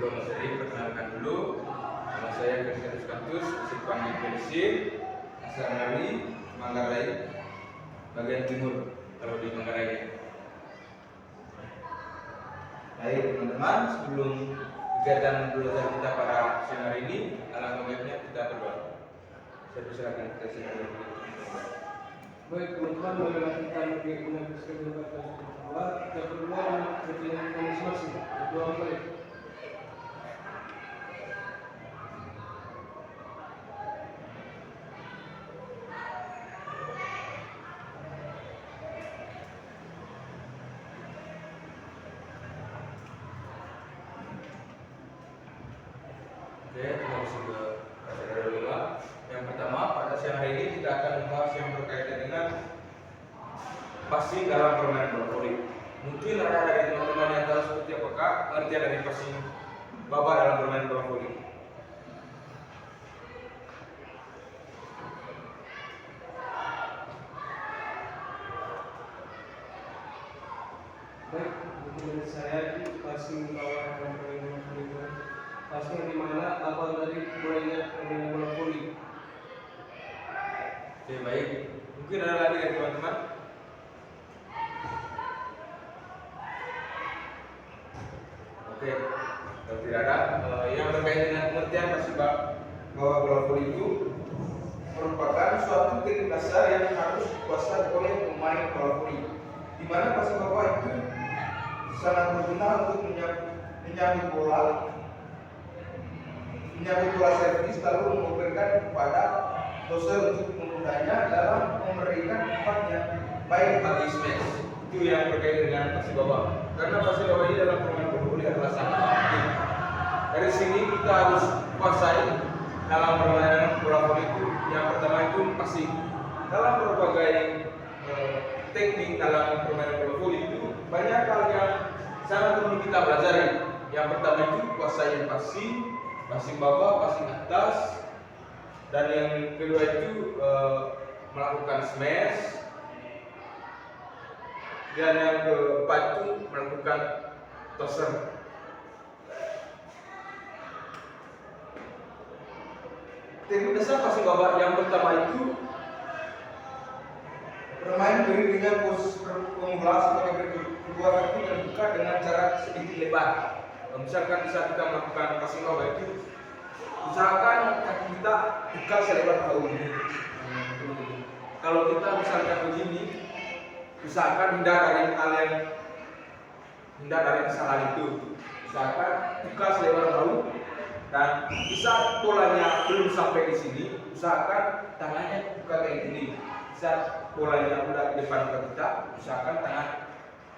sebelum materi, perkenalkan dulu. Nama saya Kristus Kantus, masih dipanggil PLC, asal dari Manggarai, bagian timur kalau di Manggarai. Baik teman-teman, sebelum kegiatan belajar kita pada siang hari ini, alangkah baiknya kita berdoa. Saya persilakan kita silakan. Baik teman-teman, marilah kita mendengarkan kebenaran Allah. Kita berdoa untuk kepentingan kita masing-masing. Berdoa baik. Oke, kita masuk ke acara dulu. Yang pertama, pada siang hari ini kita akan membahas yang berkaitan dengan passing dalam permainan bola voli. Mungkin ada dari teman-teman yang tahu seperti apakah artian dari passing baba dalam permainan bola voli. Baik, menurut saya itu passing bawah dan permainan voli. Passing di mana awal dari mulainya permainan bola voli. Oke, baik. Mungkin ada lagi dari teman-teman. Oke, kalau tidak ada, yang berkaitan dengan pengertian passing bawah bola voli itu merupakan suatu teknik dasar yang harus dikuasai oleh pemain bola voli. Di mana passing bawah itu sangat berguna untuk menyambut bola servis lalu memberikan kepada doser untuk memudahnya dalam memberikan umpan yang baik bagi smash. Itu yang berkaitan dengan passing bawah. Karena passing bawah ini dalam permainan bola voli adalah sangat penting. Dari sini kita harus kuasai dalam permainan bola voli itu. Yang pertama itu passing. Dalam berbagai teknik dalam permainan bola voli itu banyak hal yang sangat perlu kita pelajari. Yang pertama itu kuasai passing bawah, passing atas, dan yang kedua itu melakukan smash, dan yang keempat itu melakukan tosser. Teknik dasar passing bawah yang pertama itu bermain berdiri dengan posisi pemula sebagai berikut. Kedua kaki terbuka dengan jarak sedikit lebar. Misalkan saat kita melakukan passing bawah itu, usahakan kaki kita buka selebar bahu ini. Kalau kita misalkan begini, usahakan hindar dari kesalahan itu. Usahakan buka selebar bahu, dan bisa bolanya belum sampai di sini, usahakan tangannya buka kayak gini. Saat bolanya udah di depan kita, usahakan tangan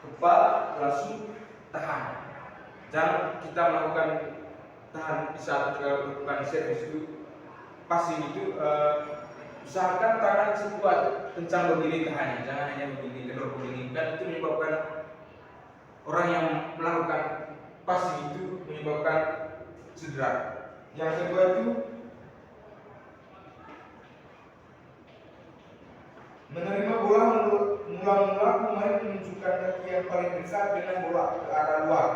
kepal langsung tahan. Jangan kita melakukan tahan di saat kita melakukan servis itu, passing itu, usahakan tangan sekuat kencang begini tahannya, jangan hanya begini kendor begini, kan itu menyebabkan orang yang melakukan passing itu menyebabkan cedera. Yang kedua itu menerima bola, mula-mula pemain menunjukkan kaki yang paling dekat dengan bola ke arah luar.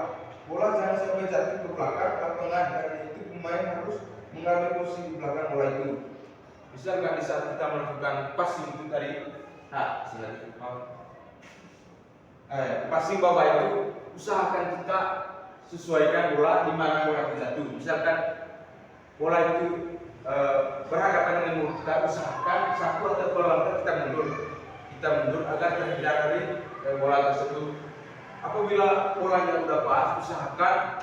Bola jangan sampai jatuh ke belakang lapangan, karena itu pemain harus mengambil posisi di belakang bola itu. Misalkan di saat kita melakukan passing itu tadi, passing bawah itu usahakan kita sesuaikan bola di mana bola itu jatuh. Misalkan bola itu berhadapan dengan mulut kita, usahakan satu atau dua langkah kita mundur agar terhindar dari bola tersebut. Apabila bolanya udah pas, usahakan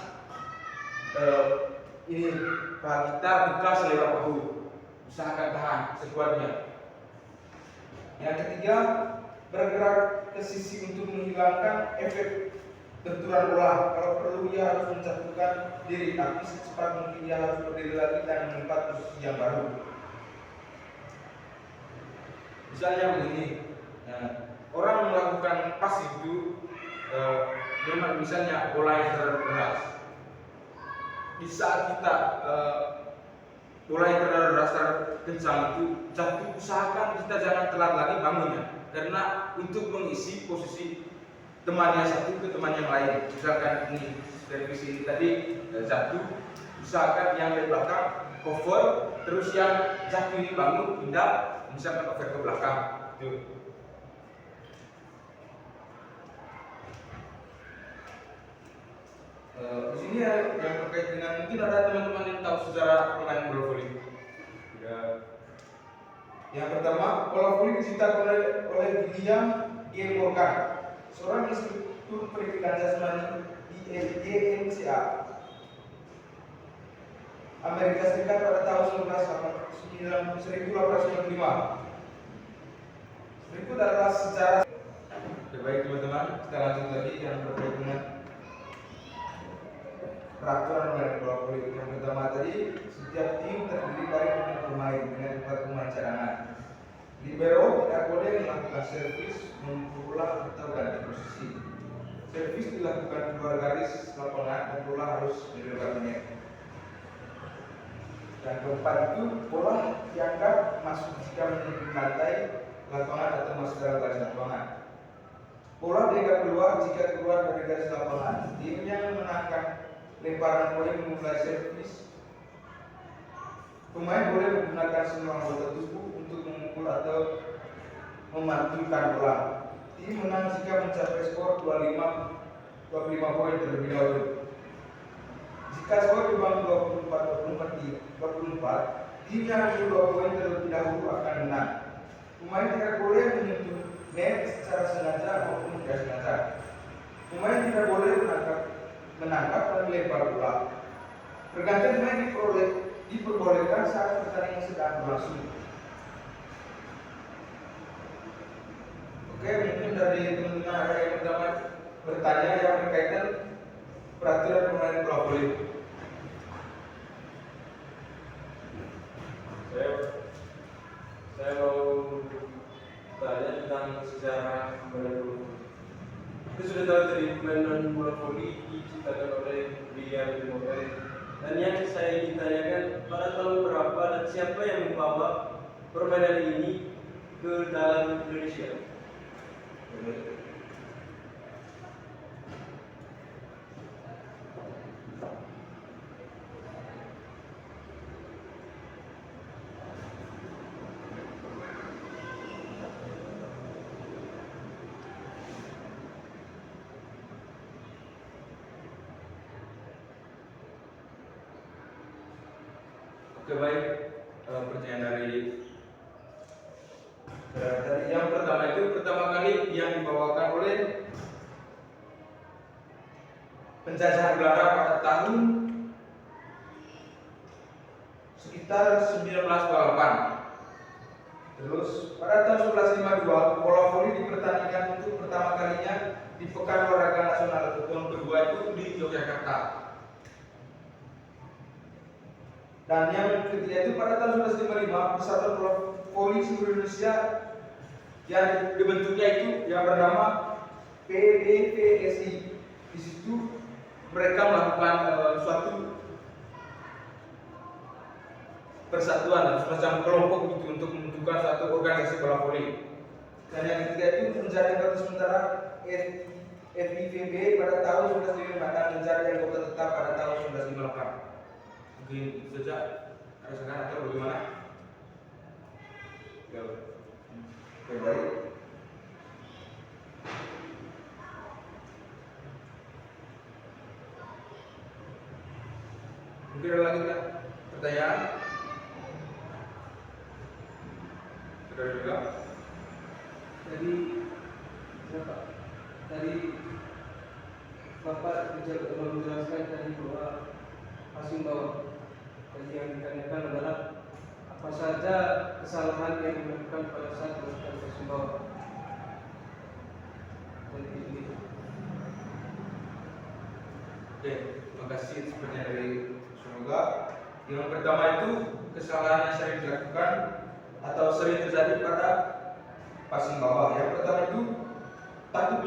kita buka selebar bahu, usahakan tahan sekuatnya. Yang ketiga, bergerak ke sisi untuk menghilangkan efek benturan bola. Kalau perlu ia harus menjatuhkan diri, tapi secepat mungkin ia harus berdiri lagi dan menempati posisi yang baru. Misalnya begini, orang melakukan pas itu, memang misalnya bola yang terlalu keras. Di saat kita bola yang terlalu keras kencang itu jatuh, usahakan kita jangan telat lagi bangunnya, karena untuk mengisi posisi temannya satu ke teman yang lain. Misalkan ini servis ini tadi jatuh, usahakan yang di belakang cover, terus yang jatuh ini bangun pindah, misalkan cover ke belakang. Tuh. Di sini ya, yang terkait dengan mungkin ada teman-teman yang tahu sejarah permainan bola voli. Ya. Yang pertama, bola voli diciptakan oleh William G. Morgan, seorang instruktur pendidikan jasmani di YMCA Amerika Serikat pada tahun 1895. Berikut adalah sejarah. Baik teman-teman, kita lanjut lagi yang terkait dengan peraturan mengenai bola voli. Yang pertama tadi, setiap tim terdiri dari 6 pemain dengan 4 pemain cadangan. Libero tidak boleh melakukan servis, membola atau ganti posisi. Servis dilakukan di luar garis lapangan dan bola harus di luar net. Dan keempat itu, bola dianggap masuk jika menyentuh lantai lapangan atau masuk dalam garis lapangan. Bola dianggap keluar jika keluar dari garis lapangan. Tim yang menangkan lemparan boleh memulai servis. Pemain boleh menggunakan semua anggota tubuh untuk memukul atau memantulkan bola. Tim menang jika mencapai skor 25 poin terlebih dahulu. Jika skor di bawah 24, tim yang menang 2 poin terlebih dahulu akan menang. Pemain tidak boleh menyentuh net secara sengaja maupun tidak sengaja. Pemain tidak boleh menangkap dan melempar bola. Pergantian pemain diperbolehkan saat pertandingan sedang berlangsung. Oke, mungkin dari teman-teman ada yang pertama bertanya yang berkaitan peraturan permainan bola voli. Saya mau tanya tentang sejarah bola voli. Kita sudah tahu dari permainan bola voli diciptakan oleh William G. Morgan. Dan yang saya ingin tanyakan, pada tahun berapa dan siapa yang membawa permainan ini ke dalam Indonesia? Oke, baik. Pertanyaan dari yang pertama itu pertama kali yang dibawakan oleh penjajah Belanda pada tahun sekitar 1928. Terus pada tahun 1952 bola voli dipertandingkan untuk pertama kalinya di Pekan Olahraga Nasional tahun kedua itu di Yogyakarta. Dan yang ketiga itu pada tahun 1955 Persatuan Bola Voli seluruh Indonesia yang dibentuknya itu yang bernama PBVSI. Di situ mereka melakukan suatu persatuan, semacam kelompok itu untuk membentukkan suatu organisasi bola voli. Dan yang ketiga itu menjadi anggota sementara FIVB pada tahun 1955 dan menjadi anggota tetap pada tahun 1958. Mungkin itu saja. Ada saran atau bagaimana? Ya. Oke, baik. Mungkin ada lagi tak pertanyaan? Sudah juga? Tadi Bapak menjelaskan tadi bahwa passing bawah. Tadi yang ditanyakan adalah apa saja kesalahan yang dilakukan pada saat melakukan passing bawah. Oke, terima kasih sebenarnya dari semoga. Yang pertama itu kesalahan yang sering dilakukan atau sering terjadi pada passing bawah. Yang pertama itu takut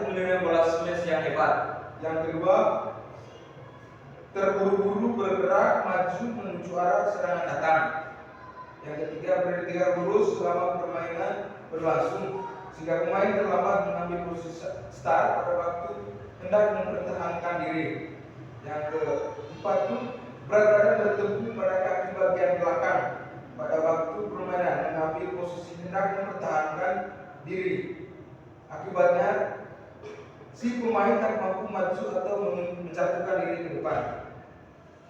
menerima bola smash yang hebat. Yang kedua, terburu-buru bergerak maju menuju arah serangan datang. Yang ketiga, berhenti lurus selama permainan berlangsung sehingga pemain terlambat mengambil posisi start pada waktu hendak mempertahankan diri. Yang keempat itu berat badan bertumpu pada kaki bagian belakang pada waktu permainan mengambil posisi hendak mempertahankan diri. Akibatnya si pemain tak mampu maju atau menjatuhkan diri ke depan.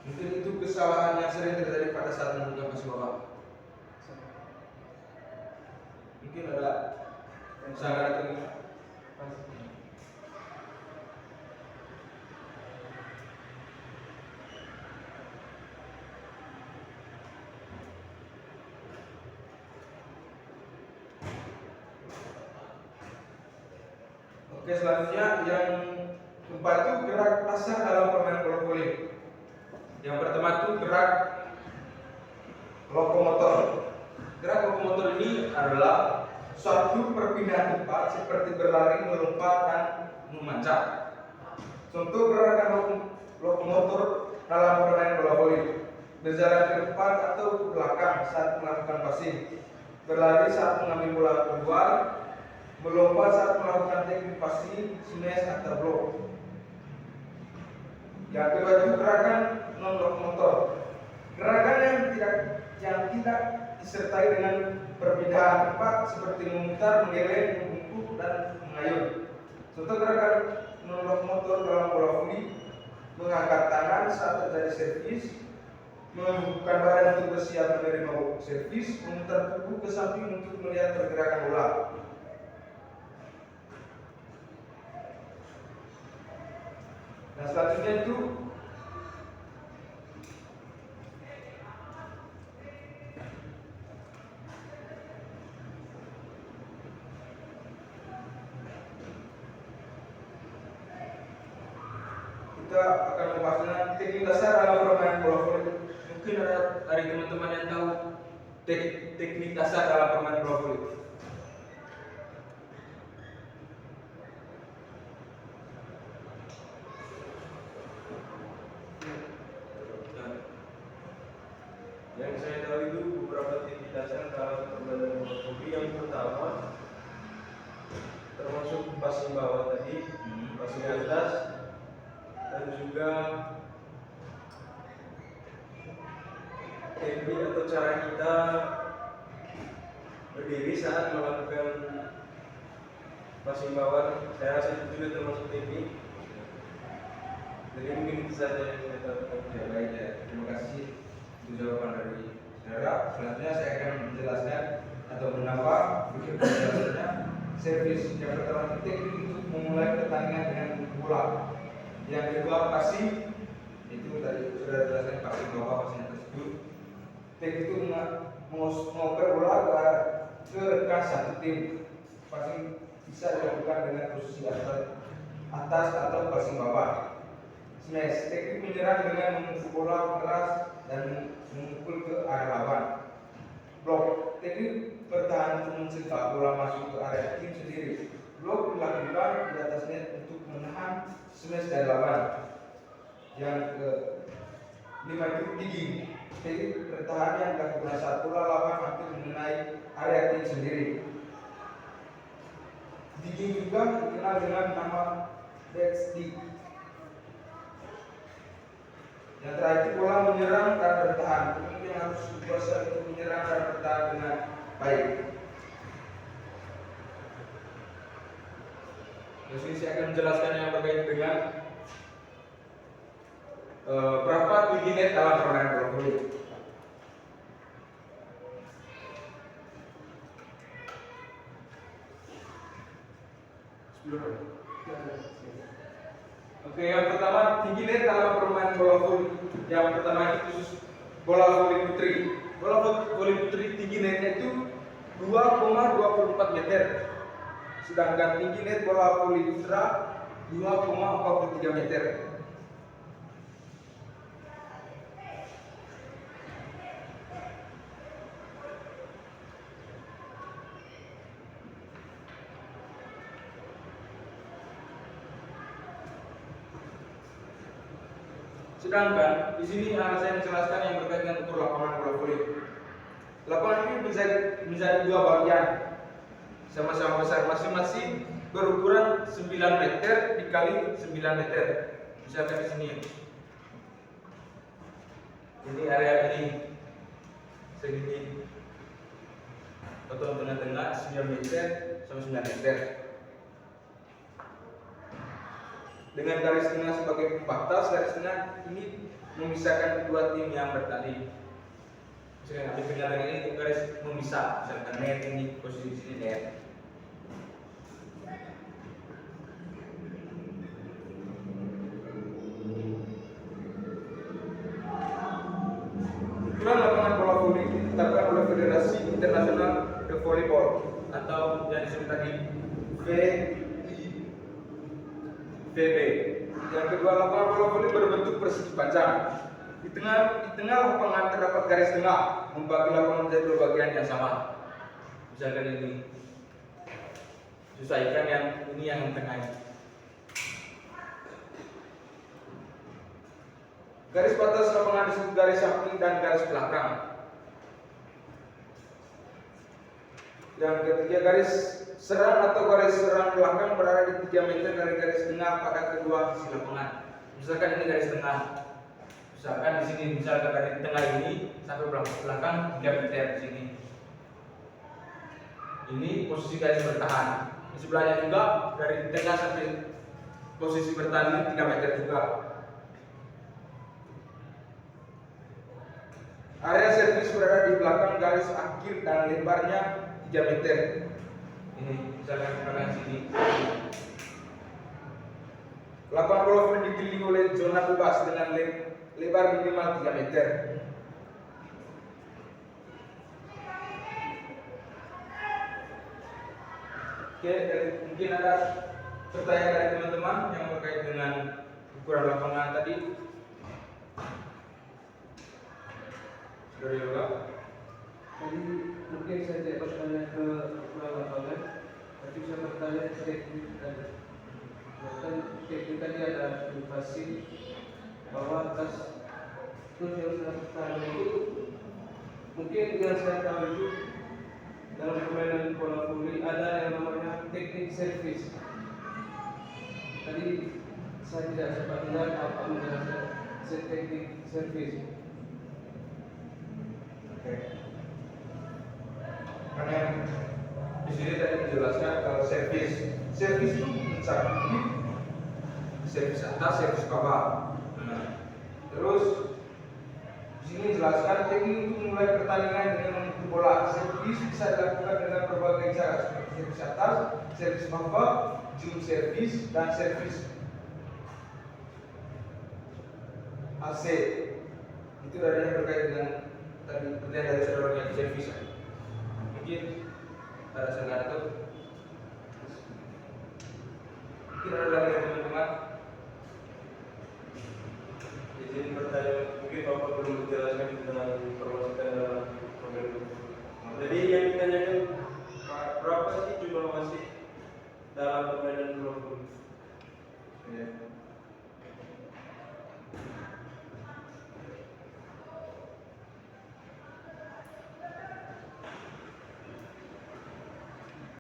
Mungkin itu kesalahan yang sering terjadi pada saat membuka pasir babak. Mungkin ada kesalahan atau Oke, selanjutnya yang keempat itu gerak dasar dalam permainan bola voli. Yang pertama itu gerak lokomotor. Gerak lokomotor ini adalah suatu perpindahan tempat seperti berlari, melompat, dan memanjat. Contoh gerakan lokomotor dalam permainan bola voli: berjalan ke depan atau ke belakang saat melakukan passing, berlari saat mengambil bola keluar, melompat saat melakukan teknik passing, smash atau block. Yang kedua itu gerakan non lokomotor. Gerakan yang tidak disertai dengan perpindahan tempat seperti memutar, menggeleng, membungkuk, dan mengayun. Contoh gerakan non lokomotor dalam bola voli: mengangkat tangan saat terjadi servis, membuka badan untuk bersiap menerima servis, memutar tubuh ke samping untuk melihat pergerakan bola. Nah, selanjutnya itu kita akan membahas teknik dasar dalam permainan bola voli. Mungkin ada dari teman-teman yang tahu teknik dasar dalam permainan bola voli. Yang saya tahu itu beberapa teknik dasar dalam permainan bola voli. Yang pertama termasuk passing bawah tadi, passing atas, dan juga teknik atau cara kita berdiri saat melakukan passing bawah. Saya rasa itu juga termasuk teknik. Jadi mungkin itu saja yang saya tahu. Ya, baik ya. Terima kasih untuk jawaban dari saudara. Selanjutnya saya akan menjelaskan atau menambah mungkin penjelasannya. Servis yang pertama teknik untuk memulai pertandingan dengan bola. Yang kedua passing, itu tadi sudah jelaskan passing bawah, passing tersebut. Teknik itu mengoper bola ke rekan satu tim. Passing bisa dilakukan dengan posisi atas atau passing bawah. Smash, teknik menyerang dengan memukul bola keras dan memukul ke arah lawan. Block, teknik bertahan untuk mencegah bola masuk ke area tim sendiri. Block dilakukan di atas net untuk menahan smash dari lawan. Yang kelima itu digging, teknik bertahan yang dilakukan saat bola lawan hampir mengenai area tim sendiri. Digging juga dikenal dengan nama backstick. Yang terakhir bola menyerang dan bertahan. Pemain harus berkuasa untuk menyerang dan bertahan dengan baik. Di sini saya akan menjelaskan yang berkaitan dengan berapa tinggi net dalam permainan bola voli. Oke, yang pertama tinggi net dalam permainan bola voli. Yang pertama itu khusus bola voli putri. Bola voli putri tinggi netnya itu 2,24 meter. Sedangkan tinggi net bola voli putra 2,43 meter. Sedangkan di sini saya menjelaskan yang berkaitan dengan ukur lapangan bola voli. Lapangan ini menjadi dua bagian. sama-sama besar, masing-masing berukuran 9 meter dikali 9 meter. Misalkan di sini, ini area ini segini, potong tengah-tengah 9 meter sama 9 meter. Dengan garis tengah sebagai pembatas, garis tengah ini memisahkan kedua tim yang bertanding. Misalkan di tengah-tengah ini garis memisah, misalkan net ini posisi di sini net. Ukuran lapangan bola voli ditetapkan oleh Federasi Internasional de Volleyball atau yang disebut tadi VIVB. Yang kedua, lapangan bola voli berbentuk persegi panjang. Di tengah lapangan terdapat garis tengah membagi lapangan menjadi dua bagian yang sama. Misalkan ini, sesuaikan yang ini yang tengah. Garis batas lapangan disebut garis samping dan garis belakang. Yang ketiga, garis serang atau garis serang belakang berada di 3 meter dari garis tengah pada kedua sisi lapangan. Misalkan ini garis tengah. Misalkan di sini, misalkan dari tengah ini sampai belakang 3 meter di sini. Ini posisi garis bertahan. Di sebelahnya juga dari tengah sampai posisi bertahan 3 meter juga. Area servis berada di belakang garis akhir dan lebarnya 3 meter. Ini misalkan di sini. Lapangan bola voli dikelilingi oleh zona bebas dengan lebar minimal 3 meter. Oke, mungkin ada pertanyaan dari teman-teman yang terkait dengan ukuran lapangan tadi. Dari Yoga. Jadi mungkin saya tidak bertanya ke ukuran lapangan, tapi saya bertanya ke teknik tadi. Bahkan teknik tadi ada edukasi bahwa atas terus yang saya bertanya itu mungkin yang saya tahu itu dalam permainan bola voli ada yang namanya teknik servis. Tadi saya tidak sempat dengar apa menjelaskan teknik servis. Karena di sini tadi menjelaskan kalau servis itu mencakup servis atas, servis bawah. Terus di sini jelaskan teknik untuk mulai pertandingan dengan memukul bola. Servis bisa dilakukan dengan berbagai cara seperti servis atas, servis bawah, jump servis, dan servis AC. Itu dari yang terkait dengan tadi pertanyaan dari saudara yang servis. Mungkin ada saudara itu. Mungkin ada lagi teman-teman. Izin bertanya, mungkin Bapak belum menjelaskan tentang perwasitan dalam program. Jadi yang ditanyakan berapa sih jumlah wasit dalam permainan bola voli? Ya.